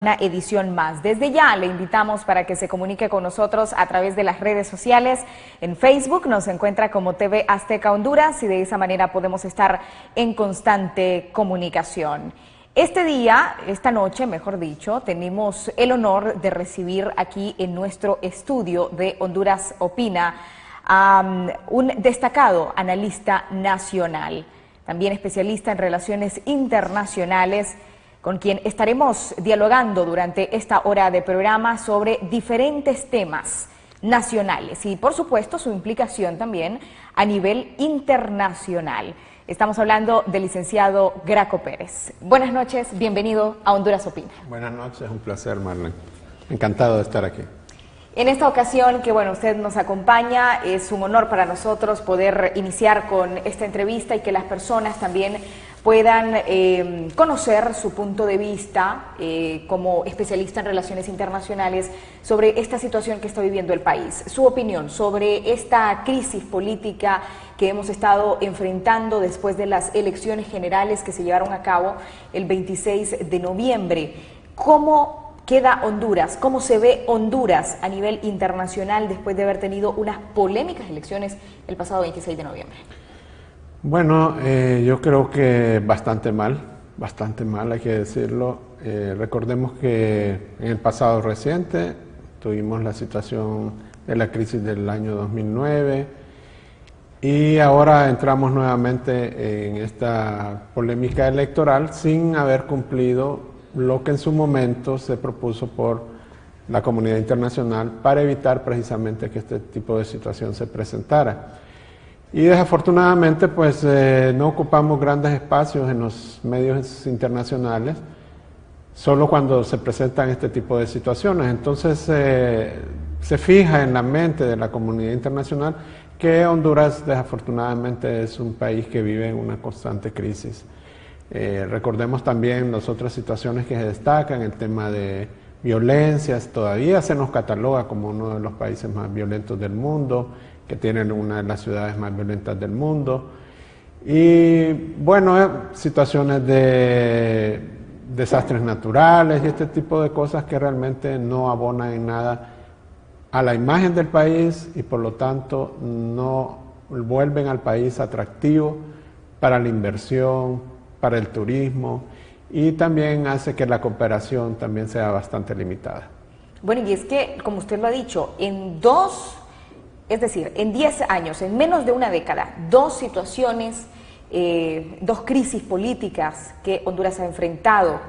Una edición más. Desde ya le invitamos para que se comunique con nosotros a través de las redes sociales. En Facebook nos encuentra como TV Azteca Honduras y de esa manera podemos estar en constante comunicación. Este día, esta noche, mejor dicho, tenemos el honor de recibir aquí en nuestro estudio de Honduras Opina a un destacado analista nacional, también especialista en relaciones internacionales, con quien estaremos dialogando durante esta hora de programa sobre diferentes temas nacionales y, por supuesto, su implicación también a nivel internacional. Estamos hablando del licenciado Graco Pérez. Buenas noches, bienvenido a Honduras Opina. Buenas noches, un placer, Marlene. Encantado de estar aquí. En esta ocasión que usted nos acompaña, es un honor para nosotros poder iniciar con esta entrevista y que las personas también puedan conocer su punto de vista como especialista en relaciones internacionales sobre esta situación que está viviendo el país. Su opinión sobre esta crisis política que hemos estado enfrentando después de las elecciones generales que se llevaron a cabo el 26 de noviembre. ¿Cómo queda Honduras? ¿Cómo se ve Honduras a nivel internacional después de haber tenido unas polémicas elecciones el pasado 26 de noviembre? Bueno, yo creo que bastante mal, hay que decirlo. Recordemos que en el pasado reciente tuvimos la situación de la crisis del año 2009 y ahora entramos nuevamente en esta polémica electoral sin haber cumplido lo que en su momento se propuso por la comunidad internacional para evitar precisamente que este tipo de situación se presentara. Y desafortunadamente pues no ocupamos grandes espacios en los medios internacionales, solo cuando se presentan este tipo de situaciones. Entonces se fija en la mente de la comunidad internacional que Honduras desafortunadamente es un país que vive en una constante crisis. Recordemos también las otras situaciones que se destacan, el tema de violencias. Todavía se nos cataloga como uno de los países más violentos del mundo, que tienen una de las ciudades más violentas del mundo. Y bueno, situaciones de desastres naturales y este tipo de cosas que realmente no abonan en nada a la imagen del país y por lo tanto no vuelven al país atractivo para la inversión, para el turismo, y también hace que la cooperación también sea bastante limitada. Bueno, y es que, como usted lo ha dicho, en 10 años, en menos de una década, dos situaciones, dos crisis políticas que Honduras ha enfrentado.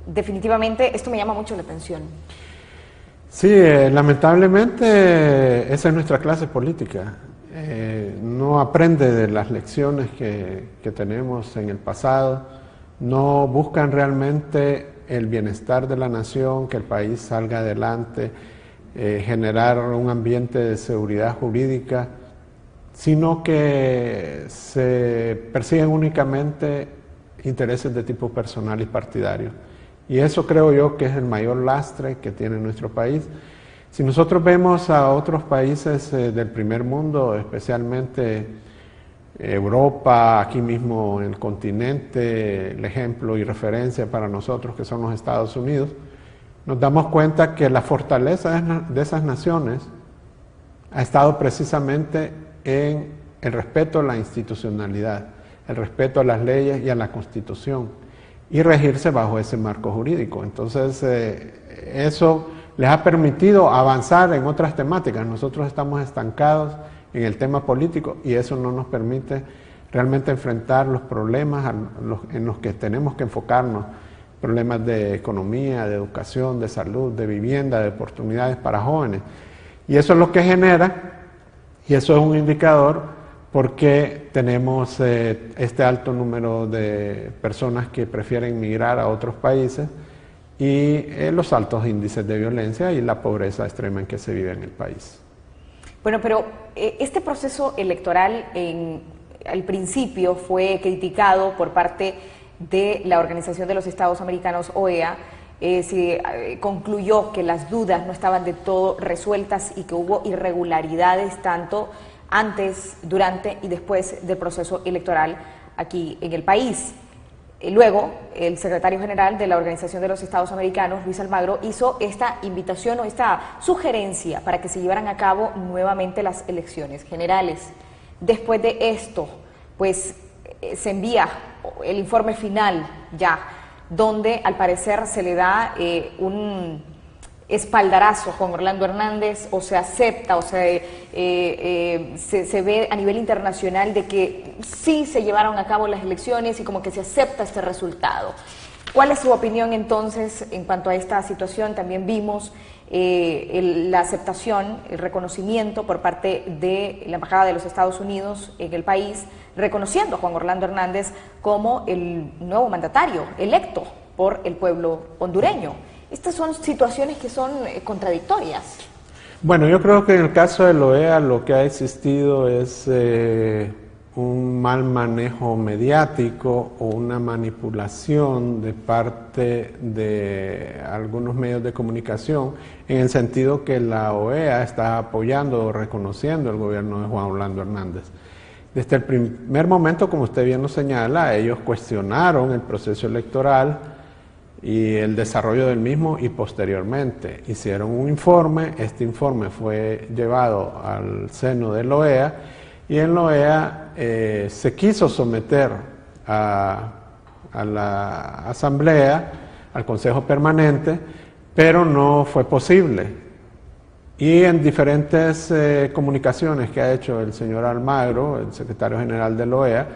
Definitivamente esto me llama mucho la atención. Sí, lamentablemente esa es nuestra clase política. No aprende de las lecciones que tenemos en el pasado, no buscan realmente el bienestar de la nación, que el país salga adelante, generar un ambiente de seguridad jurídica, sino que se persiguen únicamente intereses de tipo personal y partidario. Y eso creo yo que es el mayor lastre que tiene nuestro país. Si nosotros vemos a otros países del primer mundo, especialmente Europa, aquí mismo en el continente, el ejemplo y referencia para nosotros que son los Estados Unidos, nos damos cuenta que la fortaleza de esas naciones ha estado precisamente en el respeto a la institucionalidad, el respeto a las leyes y a la Constitución, y regirse bajo ese marco jurídico. Entonces, eso les ha permitido avanzar en otras temáticas. Nosotros estamos estancados en el tema político y eso no nos permite realmente enfrentar los problemas en los que tenemos que enfocarnos. Problemas de economía, de educación, de salud, de vivienda, de oportunidades para jóvenes. Y eso es lo que genera, y eso es un indicador porque tenemos este alto número de personas que prefieren migrar a otros países y los altos índices de violencia y la pobreza extrema en que se vive en el país. Bueno, pero este proceso electoral al principio fue criticado por parte de la Organización de los Estados Americanos, OEA. Se concluyó que las dudas no estaban de todo resueltas y que hubo irregularidades tanto antes, durante y después del proceso electoral aquí en el país. Luego, el secretario general de la Organización de los Estados Americanos, Luis Almagro, hizo esta invitación o esta sugerencia para que se llevaran a cabo nuevamente las elecciones generales. Después de esto, pues se envía el informe final ya, donde al parecer se le da un espaldarazo con Orlando Hernández, o se acepta, o se ve a nivel internacional de que sí se llevaron a cabo las elecciones y como que se acepta este resultado. ¿Cuál es su opinión entonces en cuanto a esta situación? También vimos la aceptación, el reconocimiento por parte de la Embajada de los Estados Unidos en el país, reconociendo a Juan Orlando Hernández como el nuevo mandatario electo por el pueblo hondureño. Estas son situaciones que son contradictorias. Bueno, yo creo que en el caso de la OEA lo que ha existido es un mal manejo mediático o una manipulación de parte de algunos medios de comunicación, en el sentido que la OEA está apoyando o reconociendo el gobierno de Juan Orlando Hernández. Desde el primer momento, como usted bien lo señala, ellos cuestionaron el proceso electoral y el desarrollo del mismo, y posteriormente hicieron un informe. Este informe fue llevado al seno de la OEA, y en la OEA se quiso someter a la Asamblea, al Consejo Permanente, pero no fue posible. Y en diferentes comunicaciones que ha hecho el señor Almagro, el secretario general de la OEA,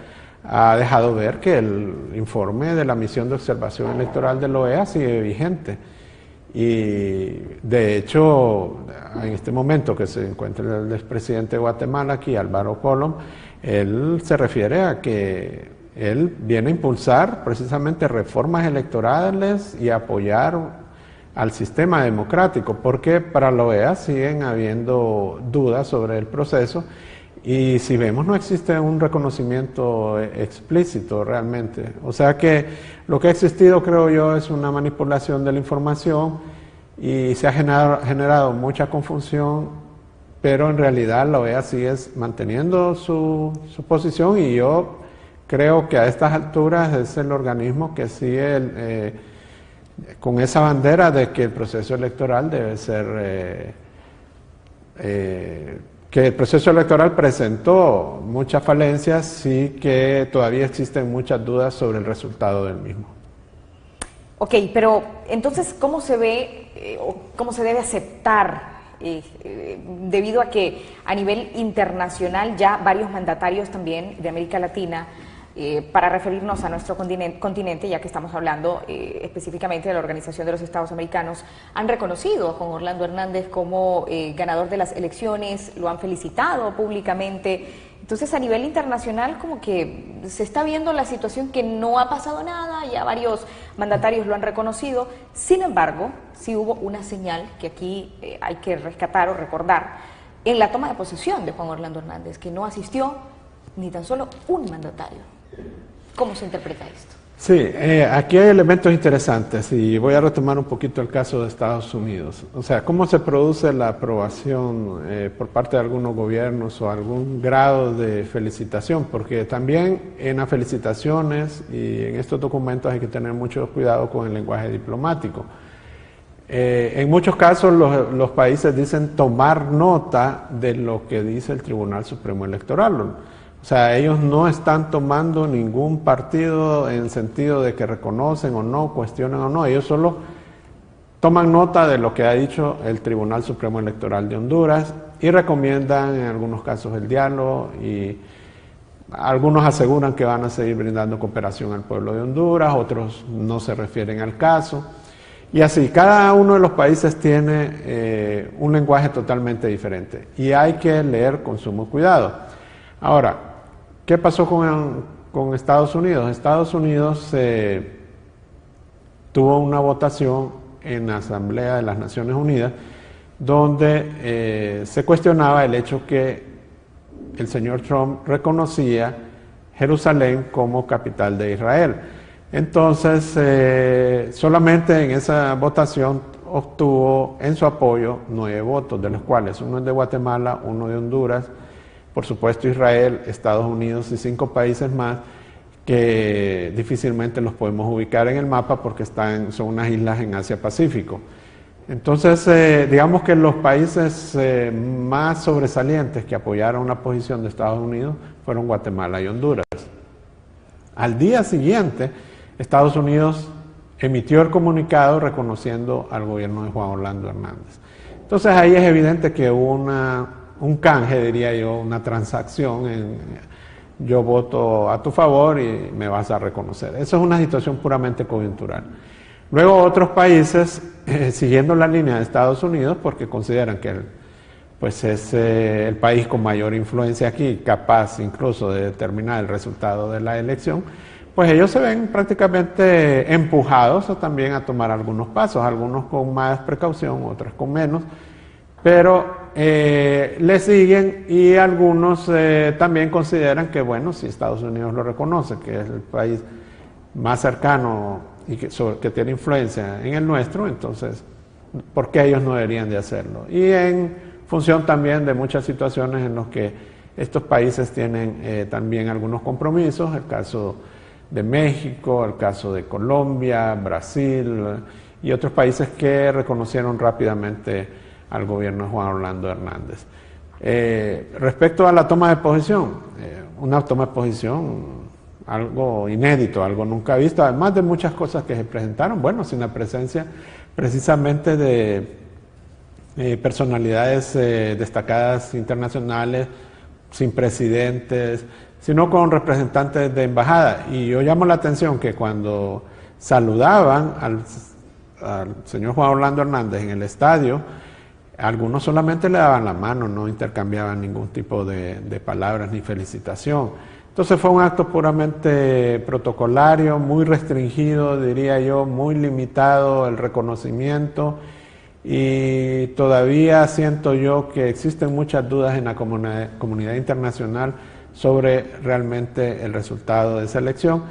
ha dejado ver que el informe de la misión de observación electoral de la OEA sigue vigente. Y de hecho, en este momento que se encuentra el expresidente de Guatemala aquí, Álvaro Colom, él se refiere a que él viene a impulsar precisamente reformas electorales y apoyar al sistema democrático, porque para la OEA siguen habiendo dudas sobre el proceso. Y si vemos, no existe un reconocimiento explícito realmente. O sea que lo que ha existido, creo yo, es una manipulación de la información, y se ha generado mucha confusión, pero en realidad la OEA sigue manteniendo su posición, y yo creo que a estas alturas es el organismo que sigue con esa bandera de que el proceso electoral debe ser... que el proceso electoral presentó muchas falencias y que todavía existen muchas dudas sobre el resultado del mismo. Ok, pero entonces, ¿cómo se ve o cómo se debe aceptar, debido a que a nivel internacional ya varios mandatarios también de América Latina, para referirnos a nuestro continente, ya que estamos hablando específicamente de la Organización de los Estados Americanos, han reconocido a Juan Orlando Hernández como ganador de las elecciones, lo han felicitado públicamente? Entonces, a nivel internacional, como que se está viendo la situación que no ha pasado nada, ya varios mandatarios lo han reconocido. Sin embargo, sí hubo una señal que aquí hay que rescatar o recordar en la toma de posesión de Juan Orlando Hernández, que no asistió ni tan solo un mandatario. ¿Cómo se interpreta esto? Sí, aquí hay elementos interesantes, y voy a retomar un poquito el caso de Estados Unidos. O sea, ¿cómo se produce la aprobación por parte de algunos gobiernos o algún grado de felicitación? Porque también en las felicitaciones y en estos documentos hay que tener mucho cuidado con el lenguaje diplomático. En muchos casos los países dicen tomar nota de lo que dice el Tribunal Supremo Electoral. O sea, ellos no están tomando ningún partido en el sentido de que reconocen o no, cuestionan o no. Ellos solo toman nota de lo que ha dicho el Tribunal Supremo Electoral de Honduras y recomiendan en algunos casos el diálogo, y algunos aseguran que van a seguir brindando cooperación al pueblo de Honduras, otros no se refieren al caso. Y así, cada uno de los países tiene un lenguaje totalmente diferente, y hay que leer con sumo cuidado. Ahora, ¿qué pasó con Estados Unidos? Estados Unidos tuvo una votación en la Asamblea de las Naciones Unidas donde se cuestionaba el hecho que el señor Trump reconocía Jerusalén como capital de Israel. Entonces, solamente en esa votación obtuvo en su apoyo 9 votos, de los cuales uno es de Guatemala, uno de Honduras, por supuesto Israel, Estados Unidos y 5 países más, que difícilmente los podemos ubicar en el mapa porque son unas islas en Asia-Pacífico. Entonces, digamos que los países más sobresalientes que apoyaron la posición de Estados Unidos fueron Guatemala y Honduras. Al día siguiente, Estados Unidos emitió el comunicado reconociendo al gobierno de Juan Orlando Hernández. Entonces ahí es evidente que hubo un canje, diría yo, una transacción yo voto a tu favor y me vas a reconocer. Eso es una situación puramente coyuntural. Luego otros países, siguiendo la línea de Estados Unidos, porque consideran que pues es el país con mayor influencia aquí, capaz incluso de determinar el resultado de la elección, pues ellos se ven prácticamente empujados también a tomar algunos pasos, algunos con más precaución, otros con menos, pero le siguen, y algunos también consideran que, bueno, si Estados Unidos lo reconoce, que es el país más cercano y que tiene influencia en el nuestro, entonces, ¿por qué ellos no deberían de hacerlo? Y en función también de muchas situaciones en las que estos países tienen también algunos compromisos, el caso de México, el caso de Colombia, Brasil y otros países que reconocieron rápidamente al gobierno de Juan Orlando Hernández. Respecto a la toma de posición, una toma de posición algo inédito, algo nunca visto, además de muchas cosas que se presentaron, bueno, sin la presencia precisamente de personalidades destacadas internacionales, sin presidentes, sino con representantes de embajada. Y yo llamo la atención que cuando saludaban al señor Juan Orlando Hernández en el estadio, algunos solamente le daban la mano, no intercambiaban ningún tipo de palabras ni felicitación. Entonces fue un acto puramente protocolario, muy restringido, diría yo, muy limitado el reconocimiento, y todavía siento yo que existen muchas dudas en la comunidad internacional sobre realmente el resultado de esa elección.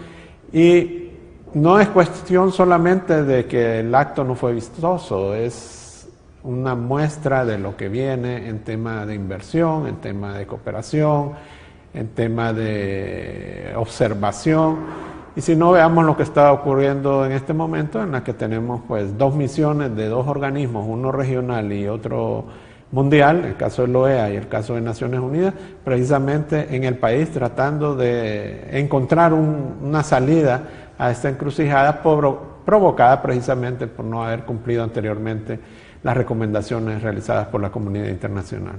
Y no es cuestión solamente de que el acto no fue vistoso, es una muestra de lo que viene en tema de inversión, en tema de cooperación, en tema de observación. Y si no, veamos lo que está ocurriendo en este momento, en la que tenemos pues dos misiones de dos organismos, uno regional y otro mundial, el caso de la OEA y el caso de Naciones Unidas, precisamente en el país tratando de encontrar una salida a esta encrucijada provocada precisamente por no haber cumplido anteriormente las recomendaciones realizadas por la comunidad internacional.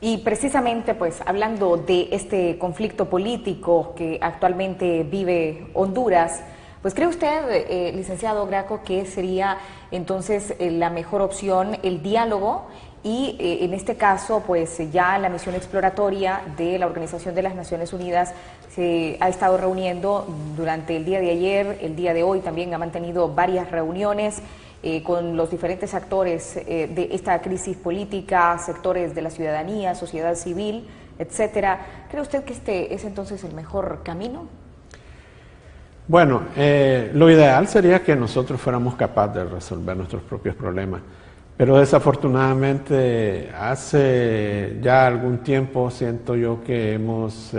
Y precisamente, pues, hablando de este conflicto político que actualmente vive Honduras, pues, ¿cree usted, licenciado Graco, que sería entonces la mejor opción el diálogo? Y en este caso, pues ya la misión exploratoria de la Organización de las Naciones Unidas se ha estado reuniendo durante el día de ayer, el día de hoy también ha mantenido varias reuniones con los diferentes actores de esta crisis política, sectores de la ciudadanía, sociedad civil, etcétera. ¿Cree usted que este es entonces el mejor camino? Bueno, lo ideal sería que nosotros fuéramos capaces de resolver nuestros propios problemas, pero desafortunadamente hace ya algún tiempo siento yo que hemos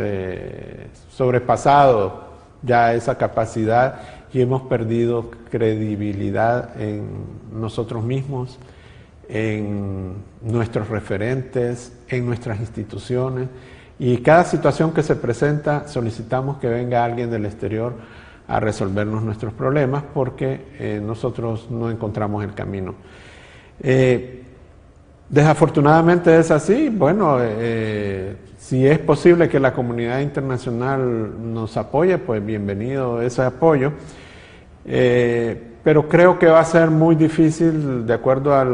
sobrepasado ya esa capacidad y hemos perdido credibilidad en nosotros mismos, en nuestros referentes, en nuestras instituciones, y cada situación que se presenta solicitamos que venga alguien del exterior a resolvernos nuestros problemas porque nosotros no encontramos el camino. Desafortunadamente es así. Bueno, si es posible que la comunidad internacional nos apoye, pues bienvenido ese apoyo, pero creo que va a ser muy difícil de acuerdo a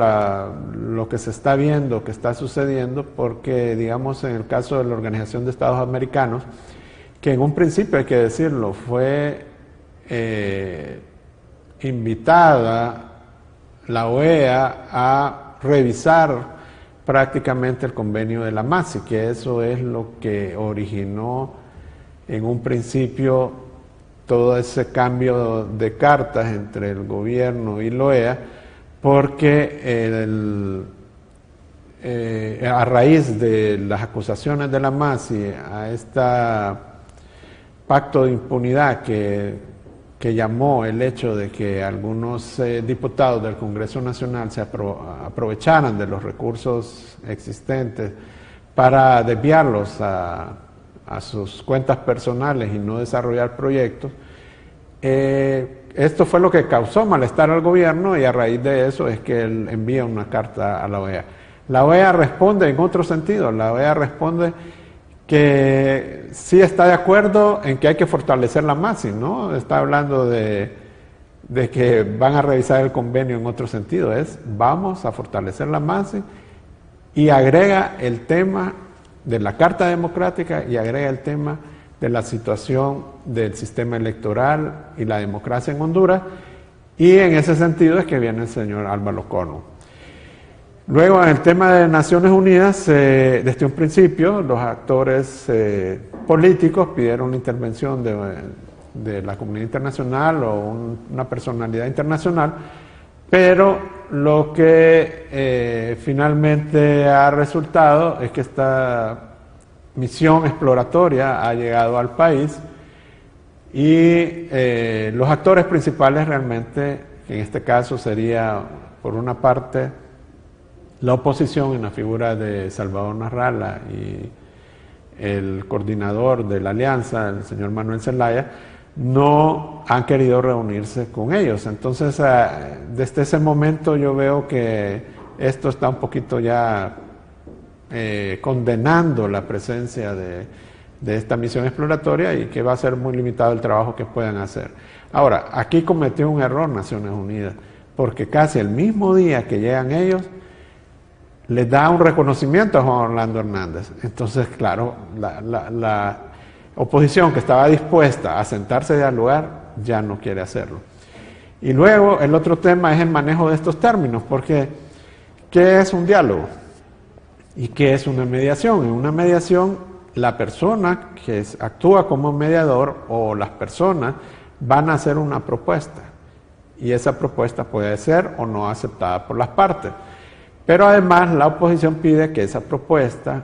lo que se está viendo, que está sucediendo, porque digamos en el caso de la Organización de Estados Americanos, que en un principio hay que decirlo, fue invitada la OEA a revisar prácticamente el convenio de la MASI, que eso es lo que originó en un principio todo ese cambio de cartas entre el gobierno y la OEA, porque a raíz de las acusaciones de la MASI a esta pacto de impunidad que llamó el hecho de que algunos diputados del Congreso Nacional se aprovecharan de los recursos existentes para desviarlos a sus cuentas personales y no desarrollar proyectos, esto fue lo que causó malestar al gobierno, y a raíz de eso es que él envía una carta a la OEA. La OEA responde en otro sentido. La OEA responde que sí está de acuerdo en que hay que fortalecer la MASI, ¿no? Está hablando de que van a revisar el convenio en otro sentido, vamos a fortalecer la MASI, y agrega el tema de la Carta Democrática y agrega el tema de la situación del sistema electoral y la democracia en Honduras, y en ese sentido es que viene el señor Álvaro Cono. Luego, en el tema de Naciones Unidas, desde un principio los actores políticos pidieron una intervención de la comunidad internacional o una personalidad internacional, pero lo que finalmente ha resultado es que esta misión exploratoria ha llegado al país, y los actores principales realmente, en este caso sería por una parte la oposición en la figura de Salvador Narrala y el coordinador de la alianza, el señor Manuel Zelaya, no han querido reunirse con ellos. Entonces, desde ese momento yo veo que esto está un poquito ya condenando la presencia de esta misión exploratoria, y que va a ser muy limitado el trabajo que puedan hacer. Ahora, aquí cometió un error Naciones Unidas, porque casi el mismo día que llegan ellos, les da un reconocimiento a Juan Orlando Hernández. Entonces, claro, la oposición que estaba dispuesta a sentarse a dialogar ya no quiere hacerlo. Y luego el otro tema es el manejo de estos términos, porque ¿qué es un diálogo? ¿Y qué es una mediación? En una mediación, la persona que actúa como mediador o las personas van a hacer una propuesta, y esa propuesta puede ser o no aceptada por las partes. Pero además la oposición pide que esa propuesta,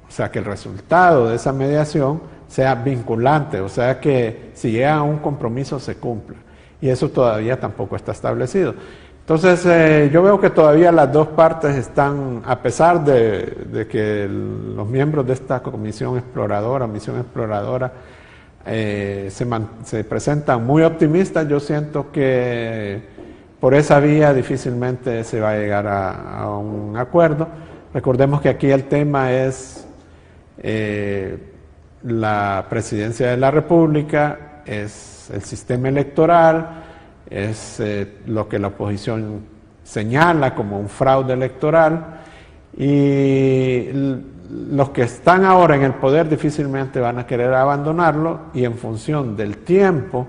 o sea, que el resultado de esa mediación sea vinculante, o sea, que si llegan a un compromiso se cumpla. Y eso todavía tampoco está establecido. Entonces, yo veo que todavía las dos partes están, a pesar de que los miembros de esta misión exploradora, se presentan muy optimistas, yo siento que por esa vía difícilmente se va a llegar a un acuerdo. Recordemos que aquí el tema es la presidencia de la República, es el sistema electoral, es lo que la oposición señala como un fraude electoral, y los que están ahora en el poder difícilmente van a querer abandonarlo, y en función del tiempo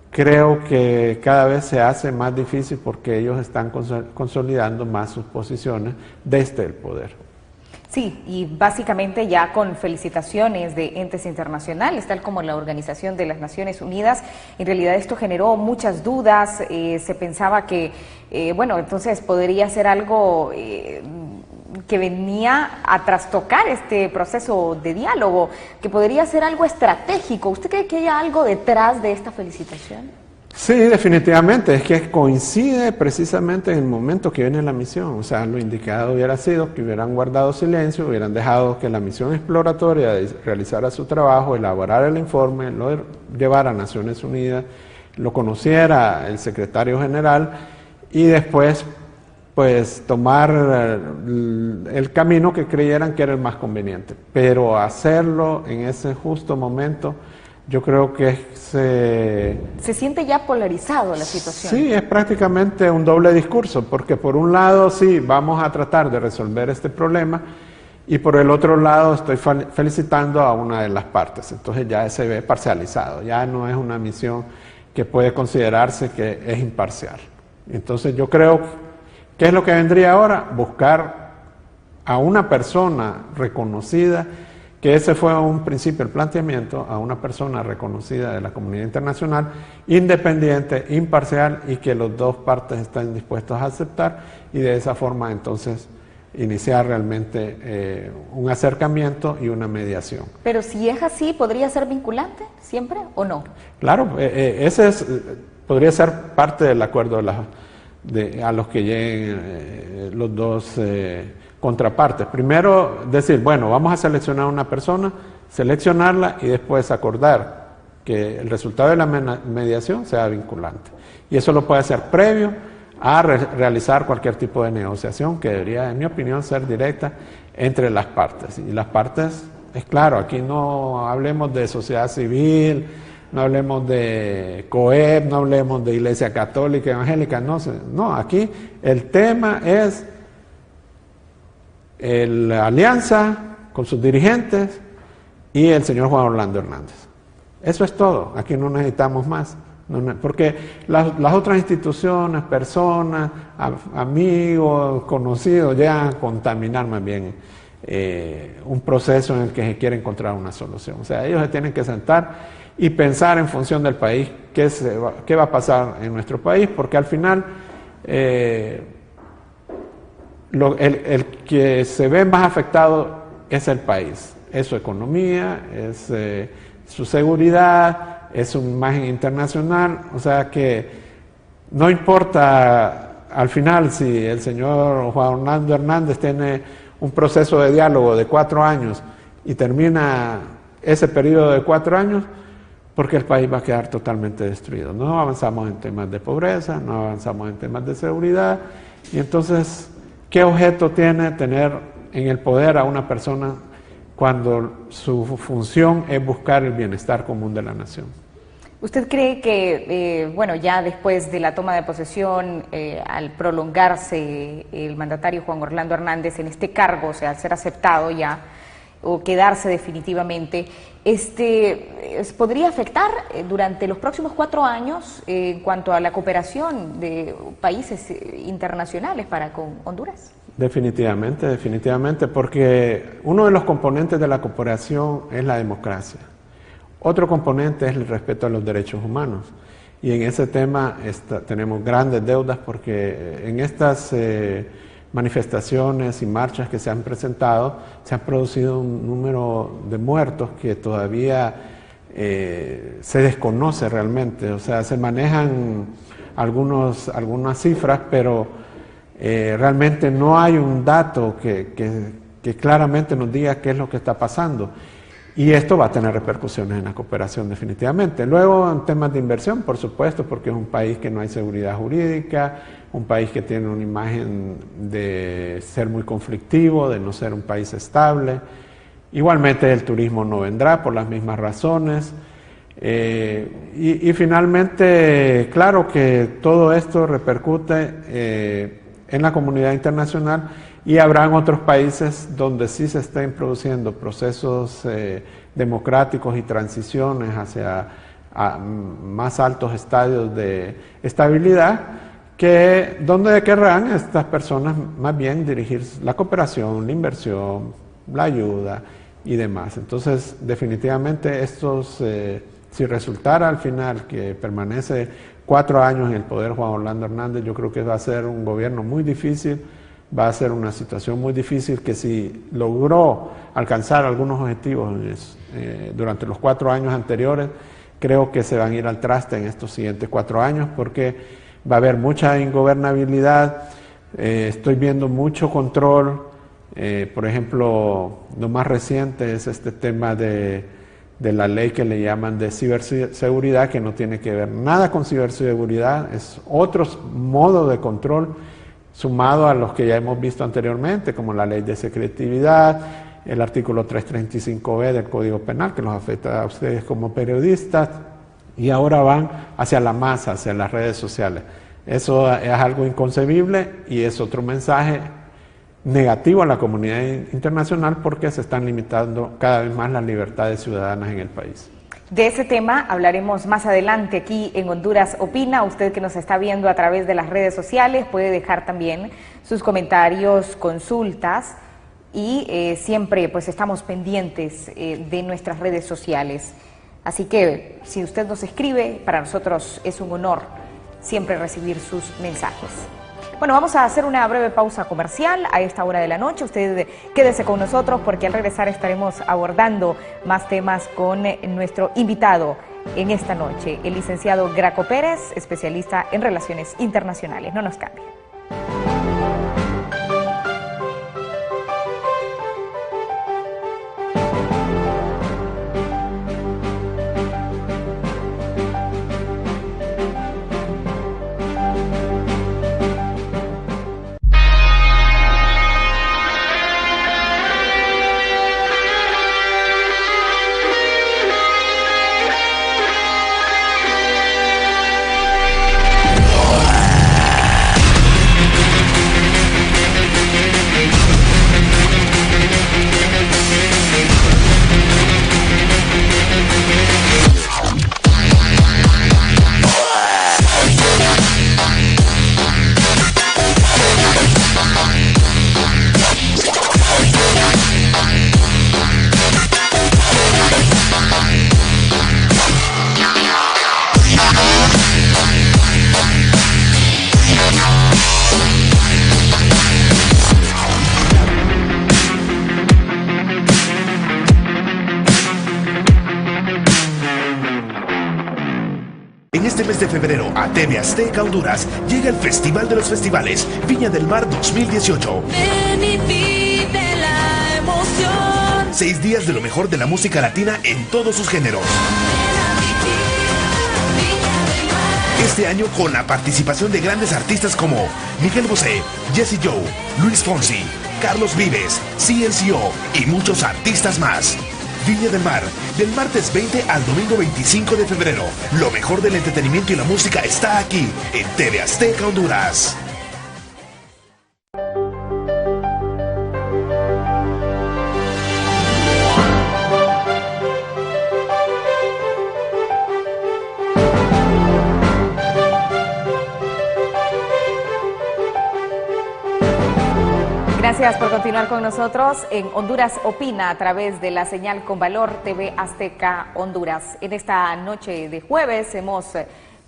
creo que cada vez se hace más difícil, porque ellos están consolidando más sus posiciones desde el poder. Sí, y básicamente ya con felicitaciones de entes internacionales, tal como la Organización de las Naciones Unidas. En realidad esto generó muchas dudas, se pensaba que, bueno, entonces podría ser algo que venía a trastocar este proceso de diálogo, que podría ser algo estratégico. ¿Usted cree que haya algo detrás de esta felicitación? Sí, definitivamente, es que coincide precisamente en el momento que viene la misión. O sea, lo indicado hubiera sido que hubieran guardado silencio, hubieran dejado que la misión exploratoria realizara su trabajo, elaborara el informe, lo llevara a Naciones Unidas, lo conociera el secretario general, y después pues tomar el camino que creyeran que era el más conveniente. Pero hacerlo en ese justo momento, yo creo que se siente ya polarizado la situación. Sí, es prácticamente un doble discurso, porque por un lado sí, vamos a tratar de resolver este problema, y por el otro lado estoy felicitando a una de las partes. Entonces ya se ve parcializado, ya no es una misión que puede considerarse que es imparcial. Entonces yo creo, ¿qué es lo que vendría ahora? Buscar a una persona reconocida, que ese fue un principio, el planteamiento, a una persona reconocida de la comunidad internacional, independiente, imparcial, y que las dos partes estén dispuestos a aceptar, y de esa forma entonces iniciar realmente un acercamiento y una mediación. Pero si es así, ¿podría ser vinculante siempre o no? Claro, podría ser parte del acuerdo a los que lleguen los dos contrapartes. Primero decir, bueno, vamos a seleccionar a una persona, seleccionarla y después acordar que el resultado de la mediación sea vinculante. Y eso lo puede hacer previo a realizar cualquier tipo de negociación que debería, en mi opinión, ser directa entre las partes. Y las partes, es claro, aquí no hablemos de sociedad civil, no hablemos de COEP, no hablemos de Iglesia Católica, Evangélica, no, aquí el tema es la alianza con sus dirigentes y el señor Juan Orlando Hernández. Eso es todo, aquí no necesitamos más. Porque las otras instituciones, personas, amigos, conocidos, llegan a contaminar más bien un proceso en el que se quiere encontrar una solución. O sea, ellos se tienen que sentar y pensar en función del país qué va a pasar en nuestro país, porque al final el que se ve más afectado es el país, es su economía, es su seguridad, es su imagen internacional. O sea que no importa al final si el señor Juan Orlando Hernández tiene un proceso de diálogo de 4 años y termina ese periodo de 4 años, porque el país va a quedar totalmente destruido. No avanzamos en temas de pobreza, no avanzamos en temas de seguridad, y entonces, ¿qué objeto tiene tener en el poder a una persona cuando su función es buscar el bienestar común de la nación? ¿Usted cree que, bueno, ya después de la toma de posesión, al prolongarse el mandatario Juan Orlando Hernández en este cargo, o sea, al ser aceptado ya, o quedarse definitivamente, podría afectar durante los próximos 4 años en cuanto a la cooperación de países internacionales para con Honduras? Definitivamente, porque uno de los componentes de la cooperación es la democracia. Otro componente es el respeto a los derechos humanos. Y en ese tema tenemos grandes deudas, porque en estas manifestaciones y marchas que se han presentado, se han producido un número de muertos que todavía se desconoce realmente. O sea, se manejan algunas cifras, pero realmente no hay un dato que claramente nos diga qué es lo que está pasando. Y esto va a tener repercusiones en la cooperación definitivamente. Luego, en temas de inversión, por supuesto, porque es un país que no hay seguridad jurídica, un país que tiene una imagen de ser muy conflictivo, de no ser un país estable. Igualmente el turismo no vendrá por las mismas razones. Y finalmente, claro que todo esto repercute en la comunidad internacional, y habrán otros países donde sí se estén produciendo procesos democráticos y transiciones hacia más altos estadios de estabilidad, donde querrán estas personas más bien dirigir la cooperación, la inversión, la ayuda y demás. Entonces, definitivamente si resultara al final que permanece 4 años en el poder Juan Orlando Hernández, yo creo que va a ser un gobierno muy difícil. Va a ser una situación muy difícil, que si logró alcanzar algunos objetivos durante los 4 años anteriores, creo que se van a ir al traste en estos siguientes 4 años, porque va a haber mucha ingobernabilidad. Estoy viendo mucho control. Por ejemplo, lo más reciente es este tema de la ley que le llaman de ciberseguridad, que no tiene que ver nada con ciberseguridad, es otro modo de control, sumado a los que ya hemos visto anteriormente, como la ley de secretividad, el artículo 335B del Código Penal, que los afecta a ustedes como periodistas, y ahora van hacia la masa, hacia las redes sociales. Eso es algo inconcebible y es otro mensaje negativo a la comunidad internacional, porque se están limitando cada vez más las libertades ciudadanas en el país. De ese tema hablaremos más adelante aquí en Honduras Opina. Usted que nos está viendo a través de las redes sociales puede dejar también sus comentarios, consultas, y siempre pues estamos pendientes de nuestras redes sociales. Así que si usted nos escribe, para nosotros es un honor siempre recibir sus mensajes. Bueno, vamos a hacer una breve pausa comercial a esta hora de la noche. Usted quédese con nosotros porque al regresar estaremos abordando más temas con nuestro invitado en esta noche, el licenciado Graco Pérez, especialista en relaciones internacionales. No nos cambie. En este mes de febrero, a TV Azteca Honduras, llega el Festival de los Festivales, Viña del Mar 2018. Ven y vive la emoción. 6 días de lo mejor de la música latina en todos sus géneros. Este año con la participación de grandes artistas como Miguel Bosé, Jesse Joe, Luis Fonsi, Carlos Vives, CNCO y muchos artistas más. Viña del Mar, del martes 20 al domingo 25 de febrero. Lo mejor del entretenimiento y la música está aquí, en TV Azteca Honduras. Gracias por continuar con nosotros en Honduras Opina a través de la señal con valor TV Azteca Honduras. En esta noche de jueves hemos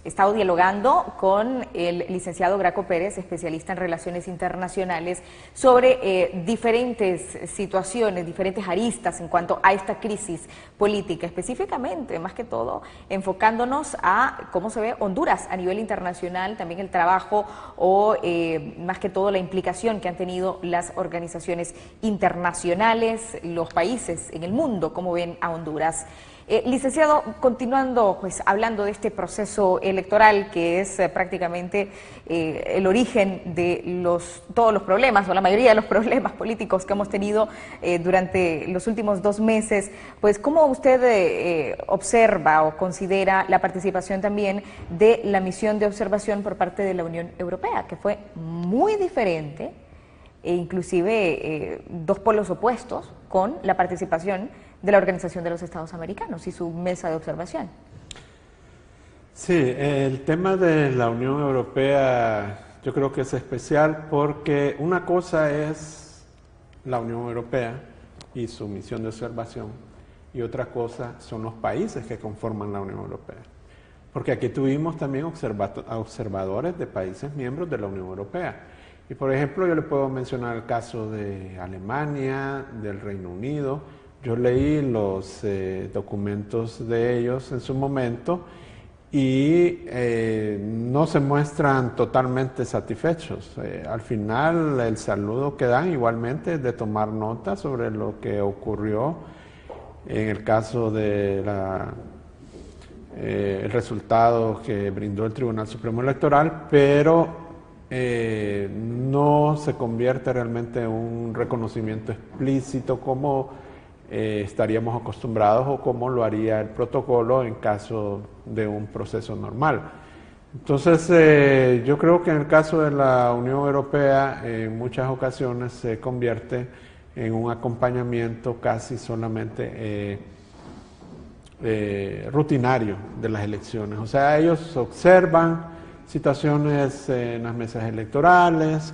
estado dialogando con el licenciado Graco Pérez, especialista en relaciones internacionales, sobre diferentes situaciones, diferentes aristas en cuanto a esta crisis política, específicamente, más que todo, enfocándonos a cómo se ve Honduras a nivel internacional, también el trabajo o más que todo la implicación que han tenido las organizaciones internacionales, los países en el mundo, cómo ven a Honduras. Licenciado, continuando pues hablando de este proceso electoral que es prácticamente el origen de todos los problemas o la mayoría de los problemas políticos que hemos tenido durante los últimos 2 meses, pues ¿cómo usted observa o considera la participación también de la misión de observación por parte de la Unión Europea, que fue muy diferente e inclusive 2 polos opuestos con la participación de la Organización de los Estados Americanos y su mesa de observación? Sí, el tema de la Unión Europea yo creo que es especial porque una cosa es la Unión Europea y su misión de observación y otra cosa son los países que conforman la Unión Europea. Porque aquí tuvimos también observadores de países miembros de la Unión Europea. Y por ejemplo yo le puedo mencionar el caso de Alemania, del Reino Unido. Yo leí los documentos de ellos en su momento y no se muestran totalmente satisfechos. Al final el saludo que dan igualmente es de tomar nota sobre lo que ocurrió en el caso de el resultado que brindó el Tribunal Supremo Electoral, pero no se convierte realmente en un reconocimiento explícito como estaríamos acostumbrados o como lo haría el protocolo en caso de un proceso normal. Entonces yo creo que en el caso de la Unión Europea en muchas ocasiones se convierte en un acompañamiento casi solamente rutinario de las elecciones. O sea, ellos observan situaciones en las mesas electorales,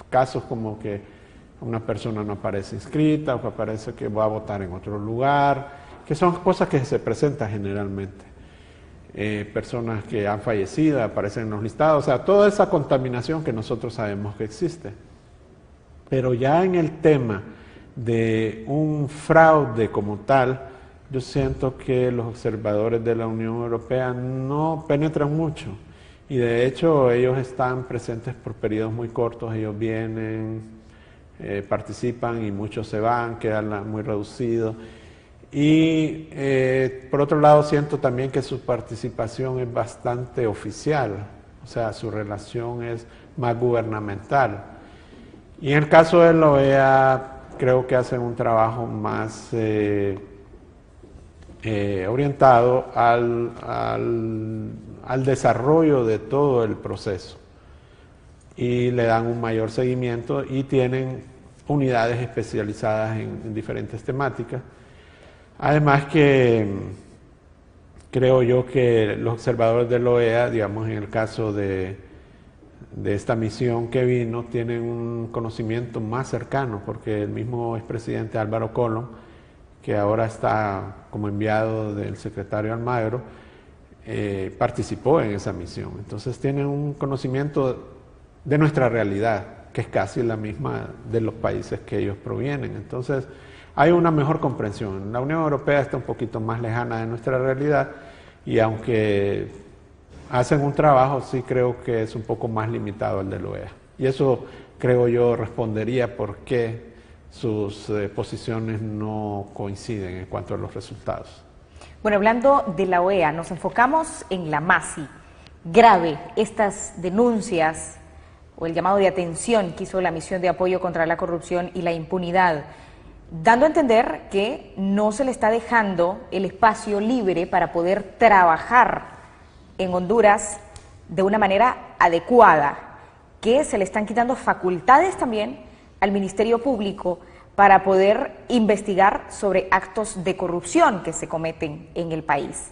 casos como que una persona no aparece inscrita o que aparece que va a votar en otro lugar, que son cosas que se presentan generalmente. personas que han fallecido aparecen en los listados, o sea, toda esa contaminación que nosotros sabemos que existe. Pero ya en el tema de un fraude como tal, yo siento que los observadores de la Unión Europea no penetran mucho, y de hecho ellos están presentes por periodos muy cortos, ellos vienen, participan y muchos se van, quedan muy reducidos. Y por otro lado siento también que su participación es bastante oficial, o sea, su relación es más gubernamental. Y en el caso de la OEA creo que hacen un trabajo más orientado al desarrollo de todo el proceso, y le dan un mayor seguimiento y tienen unidades especializadas en diferentes temáticas. Además que creo yo que los observadores de la OEA, digamos en el caso de esta misión que vino, tienen un conocimiento más cercano, porque el mismo expresidente Álvaro Colom, que ahora está como enviado del secretario Almagro, participó en esa misión. Entonces tienen un conocimiento de nuestra realidad, que es casi la misma de los países que ellos provienen. Entonces hay una mejor comprensión. La Unión Europea está un poquito más lejana de nuestra realidad, y aunque hacen un trabajo, sí creo que es un poco más limitado al de la OEA. Y eso, creo yo, respondería por qué sus posiciones no coinciden en cuanto a los resultados. Bueno, hablando de la OEA, nos enfocamos en la MASI. Grave estas denuncias o el llamado de atención que hizo la misión de apoyo contra la corrupción y la impunidad, dando a entender que no se le está dejando el espacio libre para poder trabajar en Honduras de una manera adecuada, que se le están quitando facultades también al Ministerio Público para poder investigar sobre actos de corrupción que se cometen en el país.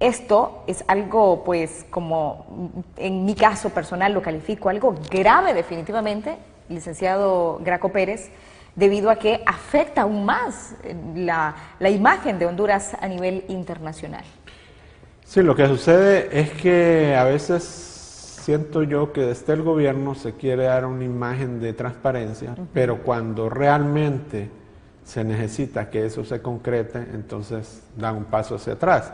Esto es algo, pues, como en mi caso personal lo califico, algo grave definitivamente, licenciado Graco Pérez, debido a que afecta aún más la imagen de Honduras a nivel internacional. Sí, lo que sucede es que a veces siento yo que desde el gobierno se quiere dar una imagen de transparencia, pero cuando realmente se necesita que eso se concrete, entonces dan un paso hacia atrás.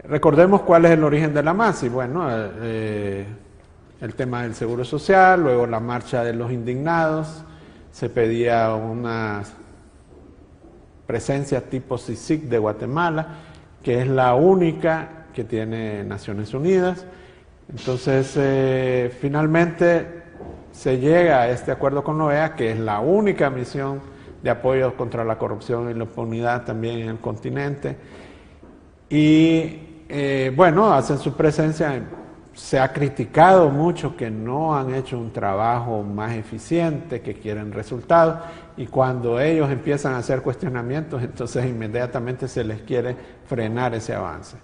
Recordemos cuál es el origen de la MASI. Bueno, el tema del seguro social, luego la marcha de los indignados, se pedía una presencia tipo CICIG de Guatemala, que es la única que tiene Naciones Unidas. Entonces, finalmente se llega a este acuerdo con la OEA, que es la única misión de apoyo contra la corrupción y la impunidad también en el continente. Y bueno, hacen su presencia. Se ha criticado mucho que no han hecho un trabajo más eficiente, que quieren resultados, y cuando ellos empiezan a hacer cuestionamientos, entonces inmediatamente se les quiere frenar ese avance,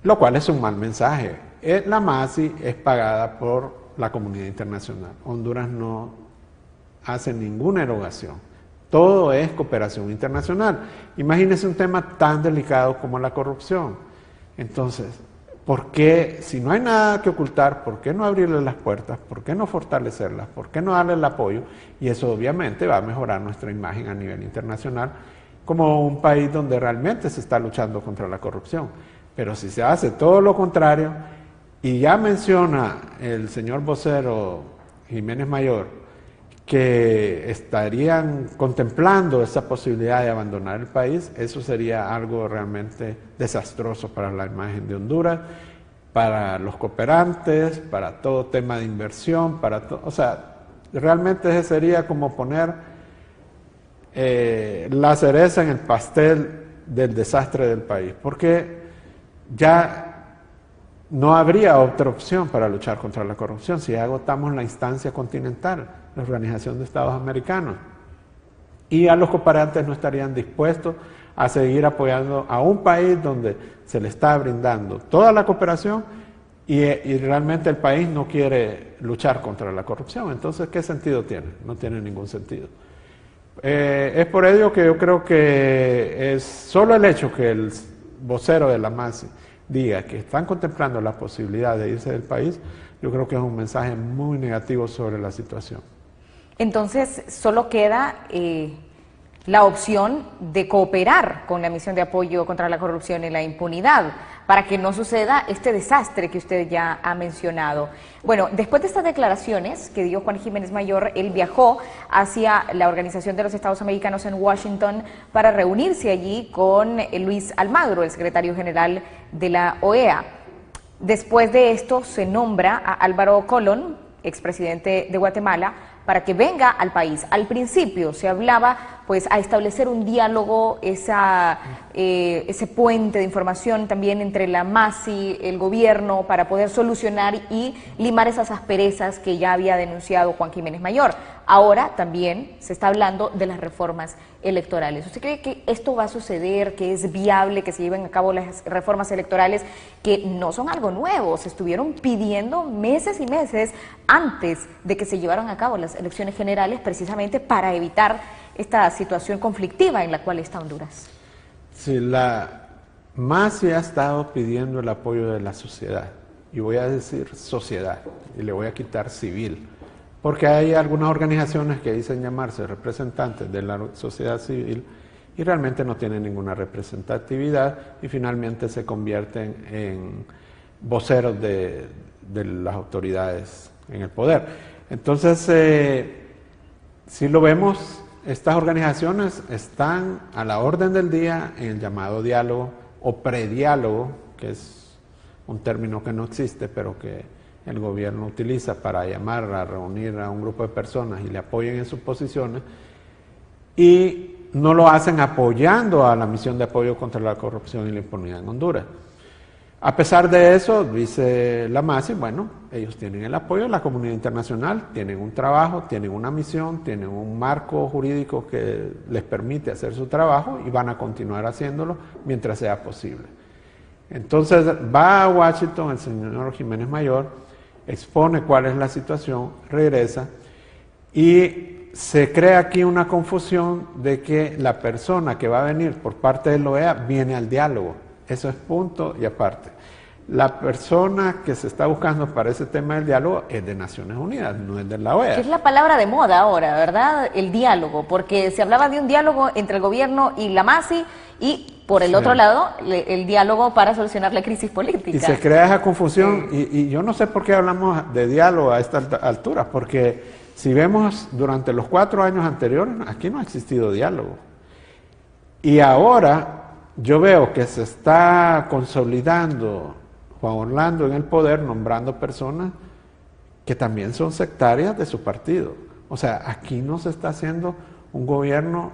lo cual es un mal mensaje. La MASI es pagada por la comunidad internacional. Honduras no hace ninguna erogación. Todo es cooperación internacional. Imagínense un tema tan delicado como la corrupción. Entonces, ¿por qué, si no hay nada que ocultar, por qué no abrirle las puertas? ¿Por qué no fortalecerlas? ¿Por qué no darle el apoyo? Y eso obviamente va a mejorar nuestra imagen a nivel internacional como un país donde realmente se está luchando contra la corrupción. Pero si se hace todo lo contrario, y ya menciona el señor vocero Jiménez Mayor, que estarían contemplando esa posibilidad de abandonar el país, eso sería algo realmente desastroso para la imagen de Honduras, para los cooperantes, para todo tema de inversión, o sea, realmente ese sería como poner la cereza en el pastel del desastre del país, porque ya no habría otra opción para luchar contra la corrupción si agotamos la instancia continental, la Organización de Estados Americanos. Y a los cooperantes no estarían dispuestos a seguir apoyando a un país donde se le está brindando toda la cooperación y realmente el país no quiere luchar contra la corrupción. Entonces, ¿qué sentido tiene? No tiene ningún sentido. Es por ello que yo creo que es solo el hecho que el vocero de la MASI diga que están contemplando la posibilidad de irse del país, yo creo que es un mensaje muy negativo sobre la situación. Entonces, solo queda la opción de cooperar con la misión de apoyo contra la corrupción y la impunidad para que no suceda este desastre que usted ya ha mencionado. Bueno, después de estas declaraciones que dio Juan Jiménez Mayor, él viajó hacia la Organización de los Estados Americanos en Washington para reunirse allí con Luis Almagro, el secretario general de la OEA. Después de esto se nombra a Álvaro Colón, expresidente de Guatemala, para que venga al país. Al principio se hablaba pues a establecer un diálogo, ese puente de información también entre la MASI, el gobierno, para poder solucionar y limar esas asperezas que ya había denunciado Juan Jiménez Mayor. Ahora también se está hablando de las reformas electorales. ¿Usted cree que esto va a suceder, que es viable que se lleven a cabo las reformas electorales, que no son algo nuevo? Se estuvieron pidiendo meses y meses antes de que se llevaran a cabo las elecciones generales, precisamente para evitar esta situación conflictiva en la cual está Honduras. Sí, la MASI ha estado pidiendo el apoyo de la sociedad, y voy a decir sociedad, y le voy a quitar civil, porque hay algunas organizaciones que dicen llamarse representantes de la sociedad civil y realmente no tienen ninguna representatividad y finalmente se convierten en voceros de las autoridades en el poder. Entonces, si lo vemos, estas organizaciones están a la orden del día en el llamado diálogo o prediálogo, que es un término que no existe, pero que el gobierno utiliza para llamar a reunir a un grupo de personas y le apoyen en sus posiciones, y no lo hacen apoyando a la misión de apoyo contra la corrupción y la impunidad en Honduras. A pesar de eso, dice la MASI, bueno, ellos tienen el apoyo de la comunidad internacional, tienen un trabajo, tienen una misión, tienen un marco jurídico que les permite hacer su trabajo y van a continuar haciéndolo mientras sea posible. Entonces va a Washington el señor Jiménez Mayor, expone cuál es la situación, regresa y se crea aquí una confusión de que la persona que va a venir por parte de la OEA viene al diálogo. Eso es punto y aparte. La persona que se está buscando para ese tema del diálogo es de Naciones Unidas, no es de la OEA. Es la palabra de moda ahora, ¿verdad? El diálogo, porque se hablaba de un diálogo entre el gobierno y la MASI y por el otro lado el diálogo para solucionar la crisis política. Y se crea esa confusión y yo no sé por qué hablamos de diálogo a esta altura, porque si vemos durante los 4 años anteriores, aquí no ha existido diálogo. Y ahora yo veo que se está consolidando Juan Orlando en el poder, nombrando personas que también son sectarias de su partido. O sea, aquí no se está haciendo un gobierno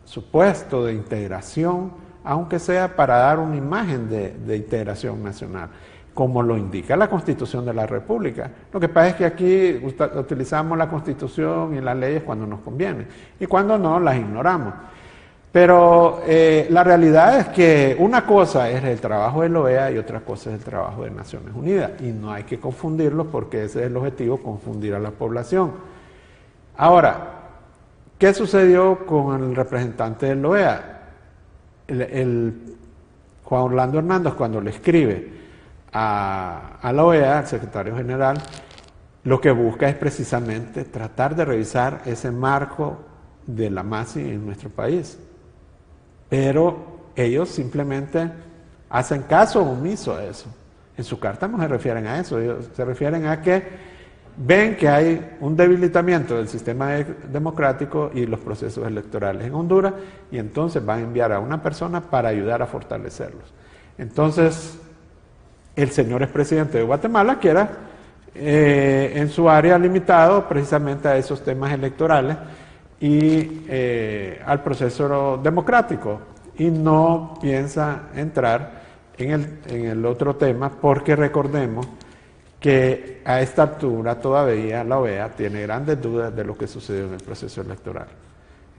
supuesto de integración, aunque sea para dar una imagen de integración nacional, como lo indica la Constitución de la República. Lo que pasa es que aquí utilizamos la Constitución y las leyes cuando nos conviene, y cuando no, las ignoramos. Pero la realidad es que una cosa es el trabajo de la OEA y otra cosa es el trabajo de Naciones Unidas. Y no hay que confundirlos porque ese es el objetivo, confundir a la población. Ahora, ¿qué sucedió con el representante de la OEA? Juan Orlando Hernández, cuando le escribe a la OEA, al secretario general, lo que busca es precisamente tratar de revisar ese marco de la MASI en nuestro país. Pero ellos simplemente hacen caso omiso a eso. En su carta no se refieren a eso, ellos se refieren a que ven que hay un debilitamiento del sistema democrático y los procesos electorales en Honduras, y entonces van a enviar a una persona para ayudar a fortalecerlos. Entonces, el señor expresidente de Guatemala quiera en su área limitado precisamente a esos temas electorales y al proceso democrático, y no piensa entrar en el otro tema, porque recordemos que a esta altura todavía la OEA tiene grandes dudas de lo que sucedió en el proceso electoral.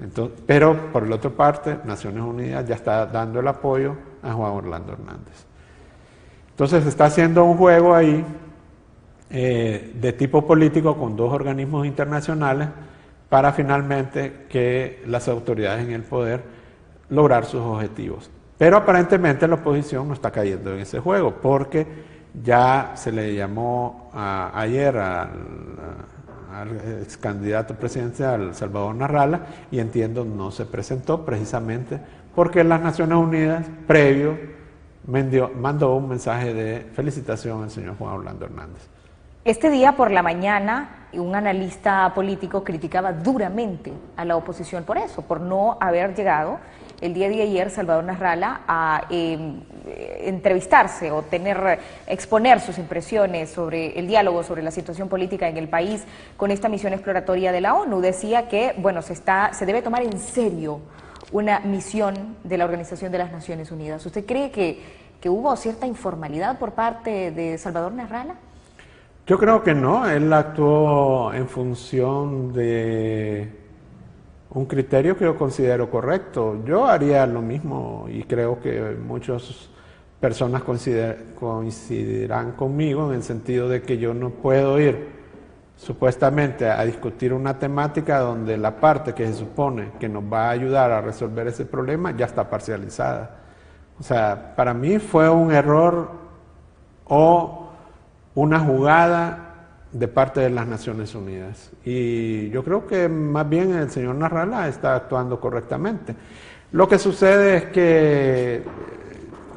Entonces, pero por la otra parte, Naciones Unidas ya está dando el apoyo a Juan Orlando Hernández. Entonces se está haciendo un juego ahí de tipo político con 2 organismos internacionales para finalmente que las autoridades en el poder lograr sus objetivos. Pero aparentemente la oposición no está cayendo en ese juego, porque ya se le llamó ayer al ex candidato presidencial Salvador Narrala, y entiendo no se presentó precisamente porque las Naciones Unidas previo mandó un mensaje de felicitación al señor Juan Orlando Hernández. Este día por la mañana, un analista político criticaba duramente a la oposición por eso, por no haber llegado el día de ayer Salvador Narrala a entrevistarse o exponer sus impresiones sobre el diálogo, sobre la situación política en el país con esta misión exploratoria de la ONU. Decía que, bueno, se debe tomar en serio una misión de la Organización de las Naciones Unidas. ¿Usted cree que hubo cierta informalidad por parte de Salvador Narrala? Yo creo que no, él actuó en función de un criterio que yo considero correcto. Yo haría lo mismo y creo que muchas personas coincidirán conmigo en el sentido de que yo no puedo ir supuestamente a discutir una temática donde la parte que se supone que nos va a ayudar a resolver ese problema ya está parcializada. O sea, para mí fue un error o una jugada de parte de las Naciones Unidas. Y yo creo que más bien el señor Narrala está actuando correctamente. Lo que sucede es que,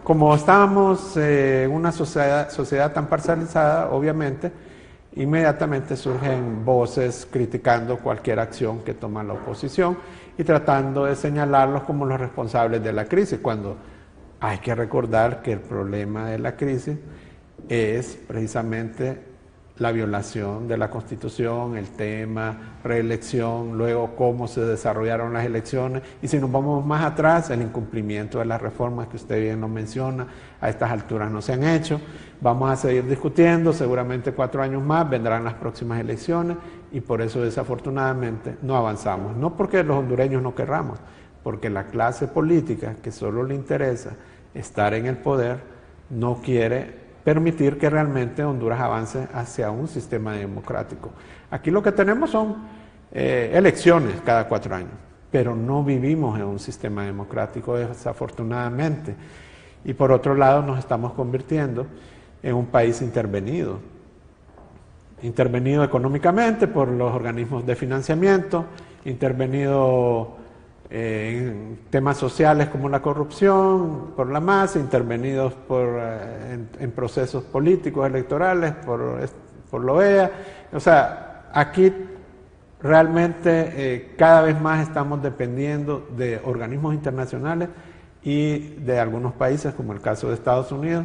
como estábamos en una sociedad tan parcializada, obviamente, inmediatamente surgen voces criticando cualquier acción que toma la oposición y tratando de señalarlos como los responsables de la crisis, cuando hay que recordar que el problema de la crisis es precisamente la violación de la Constitución, el tema reelección, luego cómo se desarrollaron las elecciones, y si nos vamos más atrás, el incumplimiento de las reformas que usted bien lo menciona, a estas alturas no se han hecho. Vamos a seguir discutiendo, seguramente 4 años más vendrán las próximas elecciones, y por eso desafortunadamente no avanzamos. No porque los hondureños no querramos, porque la clase política que solo le interesa estar en el poder no quiere permitir que realmente Honduras avance hacia un sistema democrático. Aquí lo que tenemos son elecciones cada 4 años, pero no vivimos en un sistema democrático, desafortunadamente. Y por otro lado nos estamos convirtiendo en un país intervenido económicamente por los organismos de financiamiento, intervenido en temas sociales como la corrupción por la masa, intervenidos en procesos políticos electorales por la OEA. O sea, aquí realmente cada vez más estamos dependiendo de organismos internacionales y de algunos países, como el caso de Estados Unidos,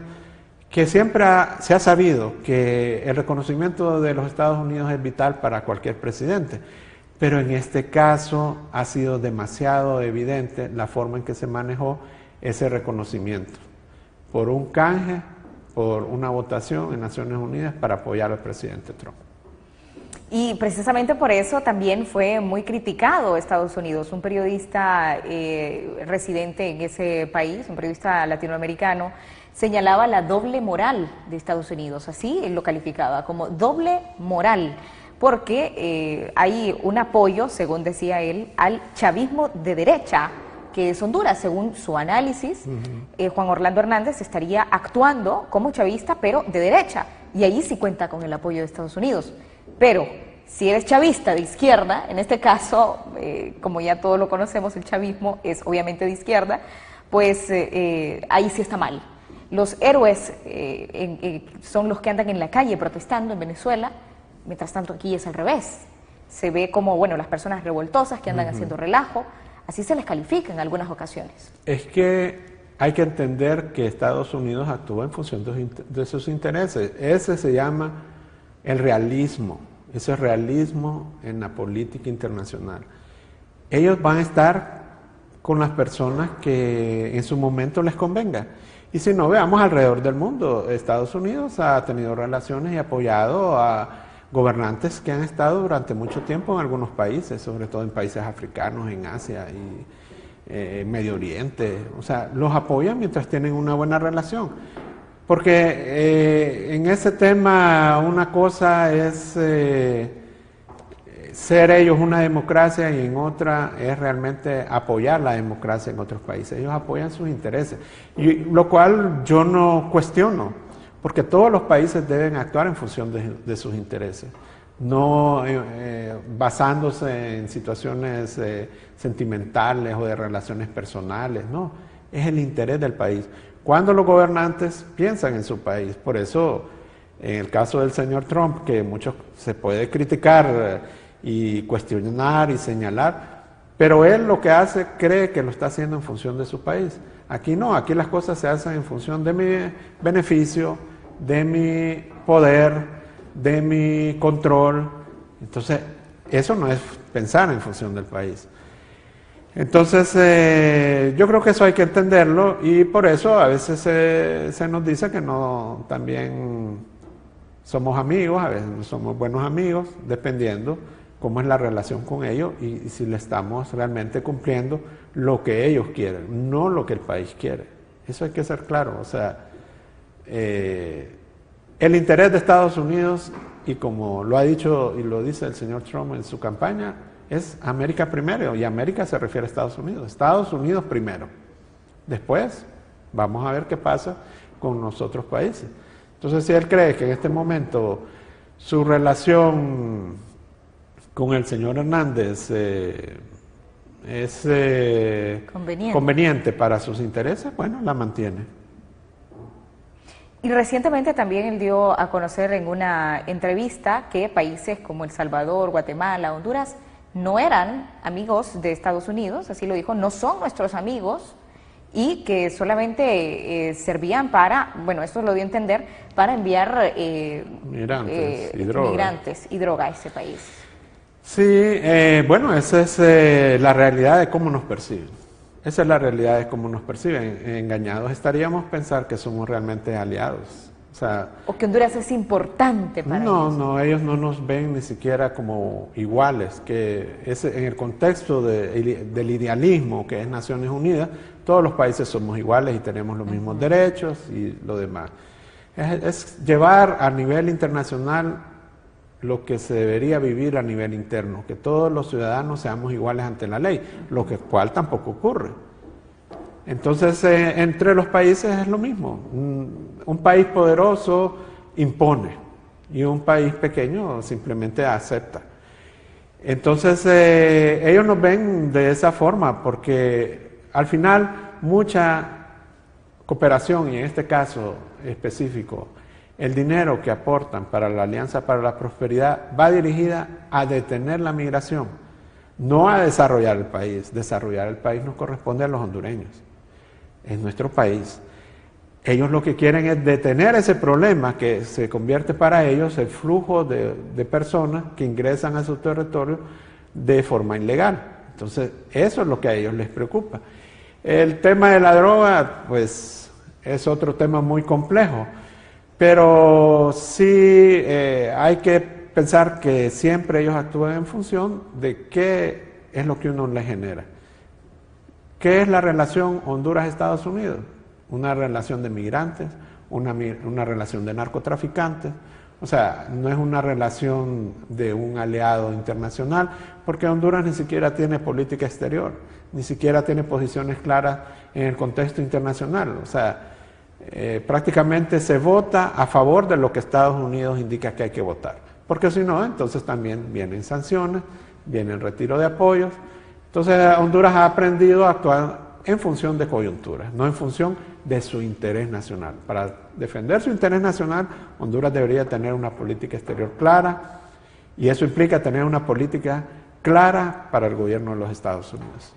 que siempre se ha sabido que el reconocimiento de los Estados Unidos es vital para cualquier presidente. Pero en este caso ha sido demasiado evidente la forma en que se manejó ese reconocimiento, por un canje, por una votación en Naciones Unidas para apoyar al presidente Trump. Y precisamente por eso también fue muy criticado Estados Unidos. Un periodista residente en ese país, un periodista latinoamericano, señalaba la doble moral de Estados Unidos, así él lo calificaba, como doble moral, porque hay un apoyo, según decía él, al chavismo de derecha, que es Honduras. Según su análisis, Juan Orlando Hernández estaría actuando como chavista, pero de derecha, y ahí sí cuenta con el apoyo de Estados Unidos. Pero si eres chavista de izquierda, en este caso, como ya todos lo conocemos, el chavismo es obviamente de izquierda, pues ahí sí está mal. Los héroes son los que andan en la calle protestando en Venezuela. Mientras tanto aquí es al revés, se ve como, bueno, las personas revoltosas que andan haciendo relajo, así se les califica en algunas ocasiones. Es que hay que entender que Estados Unidos actúa en función de sus intereses. Ese se llama el realismo, ese es realismo en la política internacional. Ellos van a estar con las personas que en su momento les convenga. Y si no, veamos alrededor del mundo, Estados Unidos ha tenido relaciones y apoyado a gobernantes que han estado durante mucho tiempo en algunos países, sobre todo en países africanos, en Asia y Medio Oriente. O sea, los apoyan mientras tienen una buena relación. Porque en ese tema una cosa es ser ellos una democracia y en otra es realmente apoyar la democracia en otros países. Ellos apoyan sus intereses, y lo cual yo no cuestiono, porque todos los países deben actuar en función de sus intereses, no basándose en situaciones sentimentales o de relaciones personales, no, es el interés del país. Cuando los gobernantes piensan en su país, por eso en el caso del señor Trump, que muchos se puede criticar y cuestionar y señalar, pero él lo que hace, cree que lo está haciendo en función de su país. Aquí no, aquí las cosas se hacen en función de mi beneficio, de mi poder, de mi control. Entonces, eso no es pensar en función del país. Entonces, yo creo que eso hay que entenderlo, y por eso a veces se nos dice que no, también somos amigos, a veces no somos buenos amigos, dependiendo cómo es la relación con ellos y si le estamos realmente cumpliendo lo que ellos quieren, no lo que el país quiere. Eso hay que ser claro. O sea, el interés de Estados Unidos, y como lo ha dicho y lo dice el señor Trump en su campaña, es América primero, y América se refiere a Estados Unidos. Estados Unidos primero. Después vamos a ver qué pasa con los otros países. Entonces, si él cree que en este momento su relación con el señor Hernández es conveniente para sus intereses, bueno, la mantiene. Y recientemente también él dio a conocer en una entrevista que países como El Salvador, Guatemala, Honduras no eran amigos de Estados Unidos, así lo dijo, no son nuestros amigos, y que solamente servían para, bueno, esto lo dio a entender, para enviar migrantes y droga a ese país. Sí, bueno, esa es la realidad de cómo nos perciben. Esa es la realidad de cómo nos perciben. Engañados estaríamos pensar que somos realmente aliados. O que Honduras es importante para ellos. No, ellos no nos ven ni siquiera como iguales, que es en el contexto del idealismo que es Naciones Unidas, todos los países somos iguales y tenemos los mismos derechos y lo demás. Es llevar a nivel internacional lo que se debería vivir a nivel interno, que todos los ciudadanos seamos iguales ante la ley, lo cual tampoco ocurre. Entonces, entre los países es lo mismo. Un país poderoso impone y un país pequeño simplemente acepta. Entonces, ellos nos ven de esa forma porque al final mucha cooperación, y en este caso específico, el dinero que aportan para la Alianza para la Prosperidad va dirigida a detener la migración, no a desarrollar el país. Desarrollar el país nos corresponde a los hondureños. Es nuestro país. Ellos lo que quieren es detener ese problema que se convierte para ellos el flujo de personas que ingresan a su territorio de forma ilegal. Entonces, eso es lo que a ellos les preocupa. El tema de la droga, pues, es otro tema muy complejo, pero sí hay que pensar que siempre ellos actúan en función de qué es lo que uno les genera. ¿Qué es la relación Honduras-Estados Unidos? Una relación de migrantes, una relación de narcotraficantes. O sea, no es una relación de un aliado internacional, porque Honduras ni siquiera tiene política exterior, ni siquiera tiene posiciones claras en el contexto internacional. O sea, prácticamente se vota a favor de lo que Estados Unidos indica que hay que votar. Porque si no, entonces también vienen sanciones, viene el retiro de apoyos. Entonces, Honduras ha aprendido a actuar en función de coyunturas, no en función de su interés nacional. Para defender su interés nacional, Honduras debería tener una política exterior clara, y eso implica tener una política clara para el gobierno de los Estados Unidos.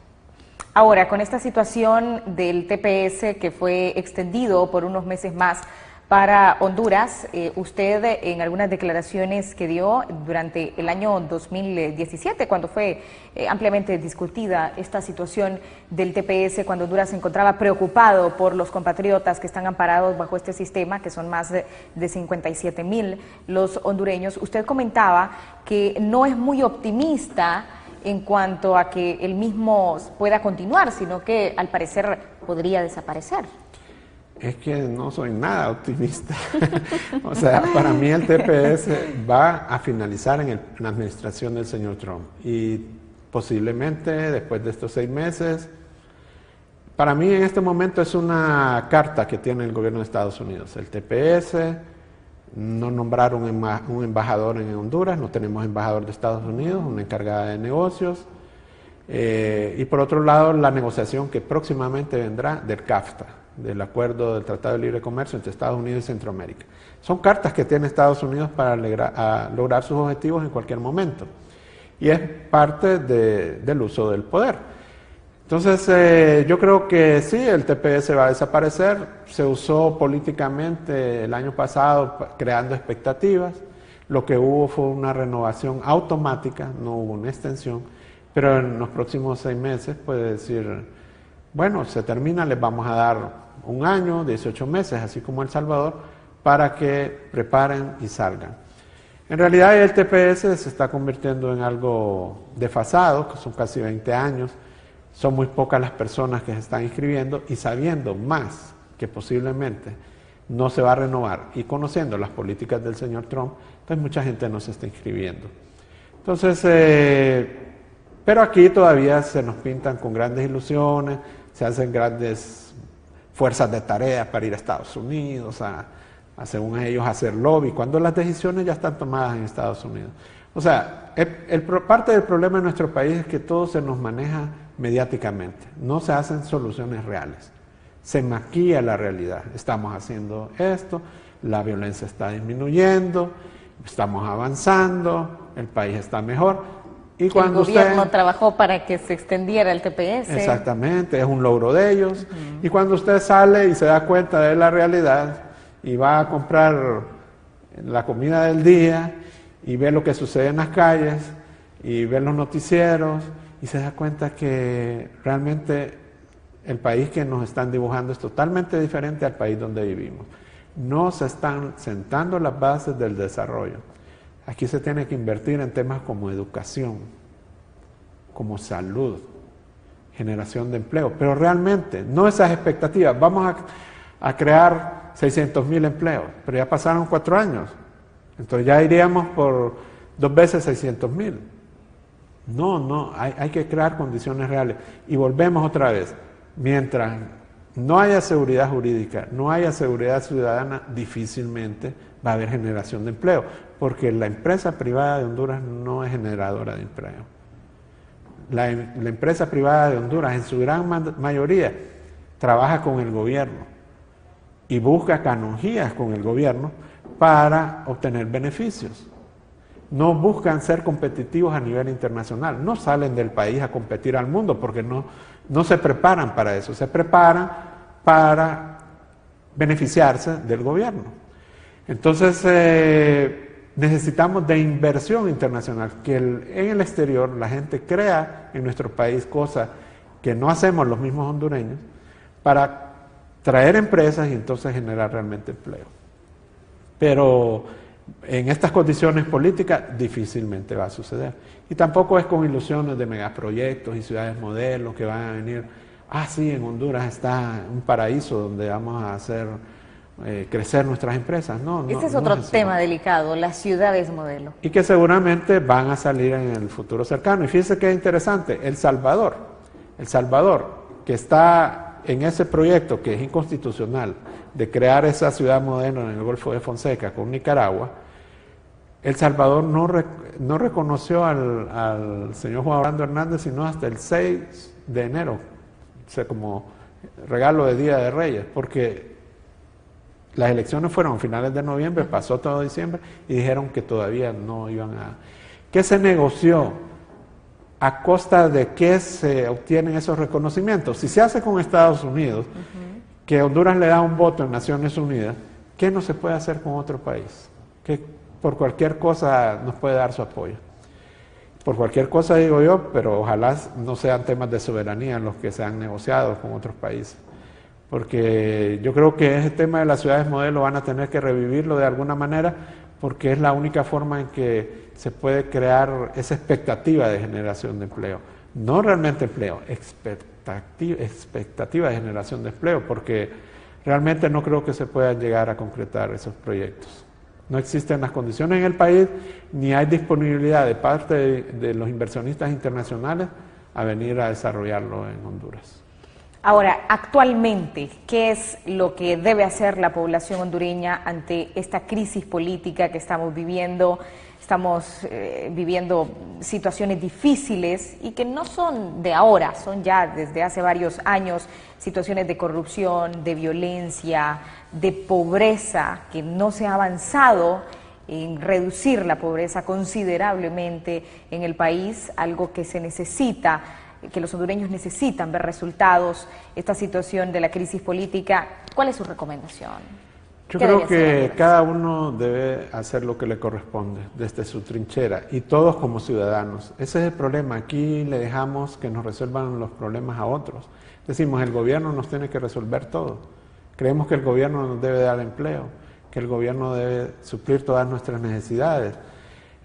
Ahora, con esta situación del TPS que fue extendido por unos meses más para Honduras, usted en algunas declaraciones que dio durante el año 2017, cuando fue ampliamente discutida esta situación del TPS, cuando Honduras se encontraba preocupado por los compatriotas que están amparados bajo este sistema, que son más de 57,000 los hondureños, usted comentaba que no es muy optimista en cuanto a que el mismo pueda continuar, sino que al parecer podría desaparecer. Es que no soy nada optimista. O sea, para mí el TPS va a finalizar en la administración del señor Trump. Y posiblemente después de estos 6 meses, para mí en este momento es una carta que tiene el gobierno de Estados Unidos. El TPS, no nombraron un embajador en Honduras, no tenemos embajador de Estados Unidos, una encargada de negocios. Y por otro lado, la negociación que próximamente vendrá del CAFTA, del Acuerdo del Tratado de Libre Comercio entre Estados Unidos y Centroamérica. Son cartas que tiene Estados Unidos para lograr sus objetivos en cualquier momento. Y es parte del uso del poder. Entonces, yo creo que sí, el TPS va a desaparecer. Se usó políticamente el año pasado creando expectativas. Lo que hubo fue una renovación automática, no hubo una extensión. Pero en los próximos 6 meses puede decir, bueno, se termina, les vamos a dar 1 año, 18 meses, así como El Salvador, para que preparen y salgan. En realidad el TPS se está convirtiendo en algo desfasado, que son casi 20 años, son muy pocas las personas que se están inscribiendo y sabiendo más que posiblemente no se va a renovar y conociendo las políticas del señor Trump, entonces mucha gente no se está inscribiendo. Entonces, pero aquí todavía se nos pintan con grandes ilusiones, se hacen grandes fuerzas de tarea para ir a Estados Unidos, según ellos, hacer lobby, cuando las decisiones ya están tomadas en Estados Unidos. O sea, parte del problema de nuestro país es que todo se nos maneja mediáticamente, no se hacen soluciones reales, se maquilla la realidad. Estamos haciendo esto, la violencia está disminuyendo, estamos avanzando, el país está mejor. Y cuando el gobierno trabajó para que se extendiera el TPS. Exactamente, es un logro de ellos. Y cuando usted sale y se da cuenta de la realidad y va a comprar la comida del día y ve lo que sucede en las calles y ve los noticieros y se da cuenta que realmente el país que nos están dibujando es totalmente diferente al país donde vivimos. No se están sentando las bases del desarrollo. Aquí se tiene que invertir en temas como educación, como salud, generación de empleo, pero realmente, no esas expectativas. Vamos a crear 600,000 empleos, pero ya pasaron 4 años, entonces ya iríamos por 2 veces 600,000. No, hay que crear condiciones reales. Y volvemos otra vez, mientras no haya seguridad jurídica, no haya seguridad ciudadana, difícilmente va a haber generación de empleo, porque la empresa privada de Honduras no es generadora de empleo. La empresa privada de Honduras, en su gran mayoría, trabaja con el gobierno y busca canonjías con el gobierno para obtener beneficios. No buscan ser competitivos a nivel internacional, no salen del país a competir al mundo porque no se preparan para eso, se preparan para beneficiarse del gobierno. Entonces, necesitamos de inversión internacional, que en el exterior la gente crea en nuestro país cosas que no hacemos los mismos hondureños, para traer empresas y entonces generar realmente empleo. Pero en estas condiciones políticas difícilmente va a suceder. Y tampoco es con ilusiones de megaproyectos y ciudades modelos que van a venir, sí, en Honduras está un paraíso donde vamos a hacer crecer nuestras empresas. Este es otro tema delicado, las ciudades modelo. Y que seguramente van a salir en el futuro cercano. Y fíjense que es interesante, El Salvador, que está en ese proyecto que es inconstitucional, de crear esa ciudad modelo en el Golfo de Fonseca con Nicaragua, El Salvador no reconoció al señor Juan Orlando Hernández sino hasta el 6 de enero, o sea, como regalo de Día de Reyes, porque las elecciones fueron a finales de noviembre, pasó todo diciembre y dijeron que todavía no iban a... ¿Qué se negoció? ¿A costa de qué se obtienen esos reconocimientos? Si se hace con Estados Unidos, que Honduras le da un voto en Naciones Unidas, ¿qué no se puede hacer con otro país? Que por cualquier cosa nos puede dar su apoyo. Por cualquier cosa digo yo, pero ojalá no sean temas de soberanía los que se han negociado con otros países. Porque yo creo que ese tema de las ciudades modelo van a tener que revivirlo de alguna manera, porque es la única forma en que se puede crear esa expectativa de generación de empleo. No realmente empleo, expectativa de generación de empleo, porque realmente no creo que se puedan llegar a concretar esos proyectos. No existen las condiciones en el país, ni hay disponibilidad de parte de los inversionistas internacionales a venir a desarrollarlo en Honduras. Ahora, actualmente, ¿qué es lo que debe hacer la población hondureña ante esta crisis política que estamos viviendo? Estamos viviendo situaciones difíciles y que no son de ahora, son ya desde hace varios años, situaciones de corrupción, de violencia, de pobreza, que no se ha avanzado en reducir la pobreza considerablemente en el país, algo que se necesita, que los hondureños necesitan ver resultados, esta situación de la crisis política. ¿Cuál es su recomendación? Yo creo que cada uno debe hacer lo que le corresponde desde su trinchera y todos como ciudadanos. Ese es el problema. Aquí le dejamos que nos resuelvan los problemas a otros. Decimos, el gobierno nos tiene que resolver todo. Creemos que el gobierno nos debe dar empleo, que el gobierno debe suplir todas nuestras necesidades.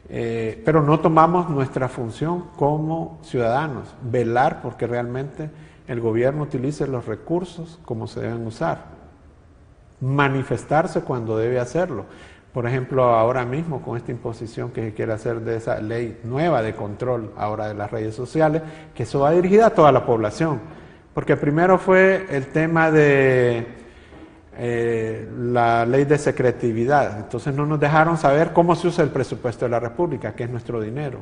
Pero no tomamos nuestra función como ciudadanos, velar porque realmente el gobierno utilice los recursos como se deben usar, manifestarse cuando debe hacerlo. Por ejemplo, ahora mismo con esta imposición que se quiere hacer de esa ley nueva de control ahora de las redes sociales, que eso va dirigida a toda la población, porque primero fue el tema de la ley de secretividad, entonces no nos dejaron saber cómo se usa el presupuesto de la República, que es nuestro dinero.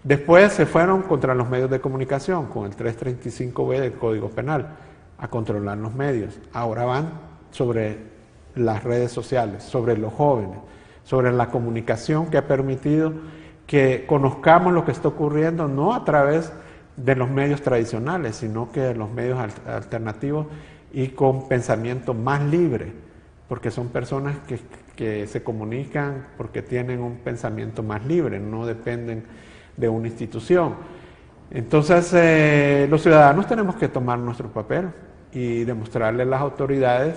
Después se fueron contra los medios de comunicación, con el 335B del Código Penal, a controlar los medios. Ahora van sobre las redes sociales, sobre los jóvenes, sobre la comunicación que ha permitido que conozcamos lo que está ocurriendo, no a través de los medios tradicionales, sino que de los medios alternativos y con pensamiento más libre, porque son personas que se comunican porque tienen un pensamiento más libre, no dependen de una institución. Entonces, los ciudadanos tenemos que tomar nuestro papel y demostrarle a las autoridades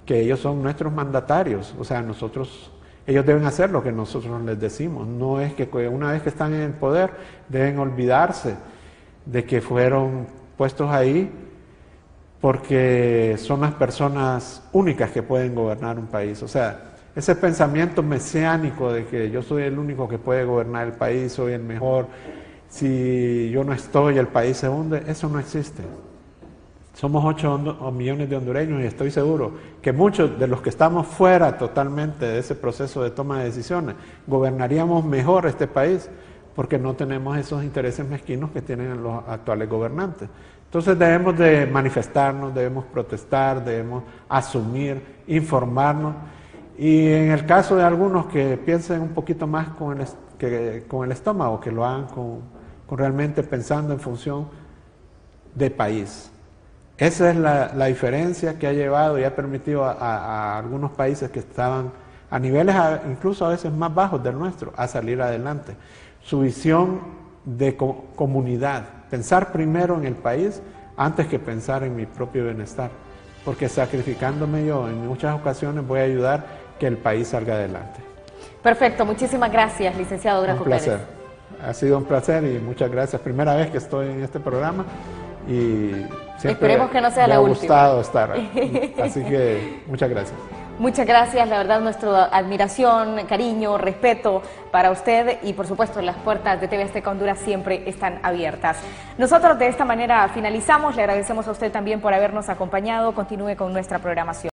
que ellos son nuestros mandatarios, o sea, ellos deben hacer lo que nosotros les decimos, no es que una vez que están en el poder deben olvidarse de que fueron puestos ahí porque son las personas únicas que pueden gobernar un país. O sea, ese pensamiento mesiánico de que yo soy el único que puede gobernar el país, soy el mejor, si yo no estoy el país se hunde, eso no existe. Somos 8 millones de hondureños y estoy seguro que muchos de los que estamos fuera totalmente de ese proceso de toma de decisiones gobernaríamos mejor este país porque no tenemos esos intereses mezquinos que tienen los actuales gobernantes. Entonces debemos de manifestarnos, debemos protestar, debemos asumir, informarnos y en el caso de algunos que piensen un poquito más con el estómago, que lo hagan con realmente pensando en función de país. Esa es la diferencia que ha llevado y ha permitido a algunos países que estaban a niveles incluso a veces más bajos del nuestro a salir adelante. Su visión de comunidad, pensar primero en el país antes que pensar en mi propio bienestar, porque sacrificándome yo en muchas ocasiones voy a ayudar que el país salga adelante. Perfecto, muchísimas gracias, licenciado Graco Pérez. Un placer, ha sido un placer y muchas gracias. Primera vez que estoy en este programa y siempre esperemos que no sea la última. Me ha gustado estar, así que muchas gracias. Muchas gracias, la verdad nuestra admiración, cariño, respeto para usted y por supuesto las puertas de TV Azteca Honduras siempre están abiertas. Nosotros de esta manera finalizamos, le agradecemos a usted también por habernos acompañado, continúe con nuestra programación.